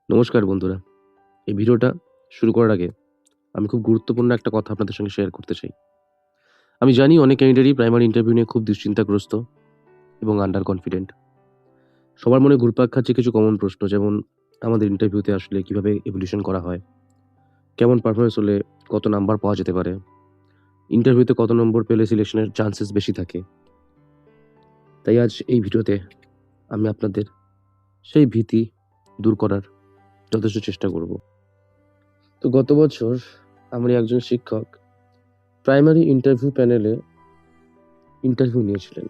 নমস্কার বন্ধুরা। এই ভিডিওটা শুরু করার আগে আমি খুব গুরুত্বপূর্ণ একটা কথা আপনাদের সঙ্গে শেয়ার করতে চাই। আমি জানি অনেক ক্যান্ডিডেটই প্রাইমারি ইন্টারভিউ নিয়ে খুব দুশ্চিন্তাগ্রস্ত এবং আন্ডার কনফিডেন্ট। সবার মনে ঘুরপাক খাচ্ছে কিছু কমন প্রশ্ন, যেমন আমাদের ইন্টারভিউতে আসলে কিভাবে ইভ্যালুয়েশন করা হয়? কেমন পারফরম্যান্স হলে কত নাম্বার পাওয়া যেতে পারে? ইন্টারভিউতে কত নম্বর পেলে সিলেকশনের চান্সেস বেশি থাকে? তাই আজ এই ভিডিওতে আমি আপনাদের সেই ভীতি দূর করার যথেষ্ট চেষ্টা করব। তো গত বছর আমারই একজন শিক্ষক প্রাইমারি ইন্টারভিউ প্যানেলে ইন্টারভিউ নিয়েছিলেন।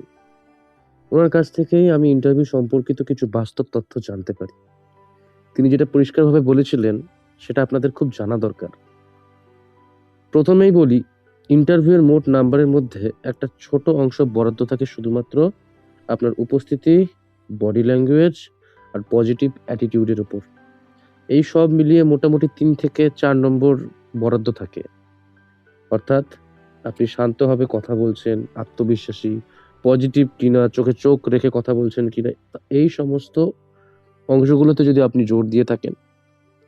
ওনার কাছ থেকেই আমি ইন্টারভিউ সম্পর্কিত কিছু বাস্তব তথ্য জানতে পারি। তিনি যেটা পরিষ্কারভাবে বলেছিলেন সেটা আপনাদের খুব জানা দরকার। প্রথমেই বলি, ইন্টারভিউয়ের মোট নাম্বারের মধ্যে একটা ছোট অংশ বরাদ্দ থাকে শুধুমাত্র আপনার উপস্থিতি, বডি ল্যাঙ্গুয়েজ আর পজিটিভ অ্যাটিটিউডের উপর। এই সব মিলিয়ে মোটামুটি ৩ থেকে ৪ নম্বর বরাদ্দ থাকে। অর্থাৎ আপনি শান্তভাবে কথা বলছেন, আত্মবিশ্বাসী, পজিটিভ কিনা, চোখে চোখ রেখে কথা বলছেন কিনা, এই সমস্ত অংশগুলোতে যদি আপনি জোর দিয়ে থাকেন,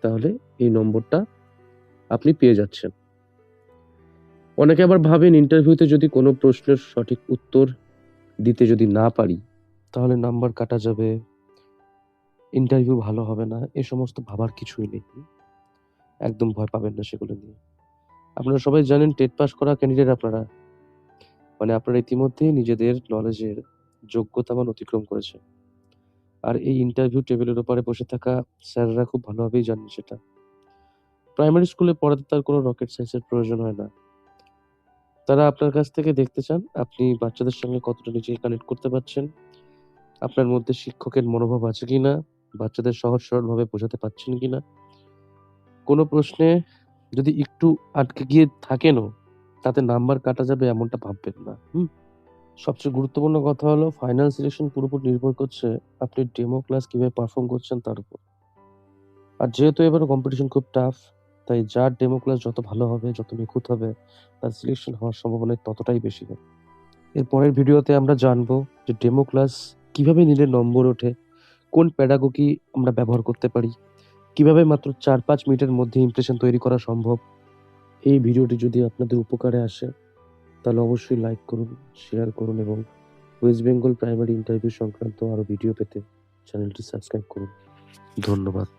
তাহলে এই নম্বরটা আপনি পেয়ে যাচ্ছেন। অনেকে আবার ভাবেন ইন্টারভিউতে যদি কোনো প্রশ্নের সঠিক উত্তর দিতে যদি না পারি, তাহলে নাম্বার কাটা যাবে, ইন্টারভিউ ভালো হবে না। এ সমস্ত ভাবার কিছুই নেই। একদম ভয় পাবেন না সেগুলো নিয়ে। আপনারা সবাই জানেন টেট পাস করা ক্যান্ডিডেট আপনারা। মানে আপনারা ইতিমধ্যেই নিজেদের নলেজের যোগ্যতা মান অতিক্রম করেছেন। আর এই ইন্টারভিউ টেবিলের ওপারে বসে থাকা স্যাররা খুব ভালোভাবেই জানেন সেটা। প্রাইমারি স্কুলে পড়াতে তার কোনো রকেট সায়েন্সের প্রয়োজন হয় না। তারা আপনার কাছ থেকে দেখতে চান আপনি বাচ্চাদের সঙ্গে কতটা নিজেকে কানেক্ট করতে পারছেন, আপনার মধ্যে শিক্ষকের মনোভাব আছে কিনা, বাচ্চাদের সহজ সরলভাবে বোঝাতে পারছেন কিনা। কোনো প্রশ্নে যদি একটু আটকে গিয়ে থাকেনও, তাতে নাম্বার কাটা যাবে এমনটা ভাববেন না। সবচেয়ে গুরুত্বপূর্ণ কথা হলো ফাইনাল সিলেকশন পুরোপুরি নির্ভর করছে আপনি ডেমো ক্লাস কিভাবে পারফর্ম করছেন তার উপর। আর যেহেতু এবার কম্পিটিশন খুব টাফ, তাই যার ডেমো ক্লাস যত ভালো হবে, যত নিখুঁত হবে, তার সিলেকশন হওয়ার সম্ভাবনা ততটাই বেশি হবে। এর পরের ভিডিওতে আমরা জানবো যে ডেমো ক্লাস কিভাবে নিলে নম্বর ওঠে, কোন প্যাডাগোজি আমরা ব্যবহার করতে পারি, কিভাবে মাত্র ৪-৫ মিনিটের মধ্যে ইমপ্রেশন তৈরি করা সম্ভব। এই ভিডিওটি যদি আপনাদের উপকারে আসে, তাহলে অবশ্যই লাইক করুন, শেয়ার করুন এবং ওয়েস্ট বেঙ্গল প্রাইমারি ইন্টারভিউ সংক্রান্ত আরো ভিডিও পেতে চ্যানেলটি সাবস্ক্রাইব করুন। ধন্যবাদ।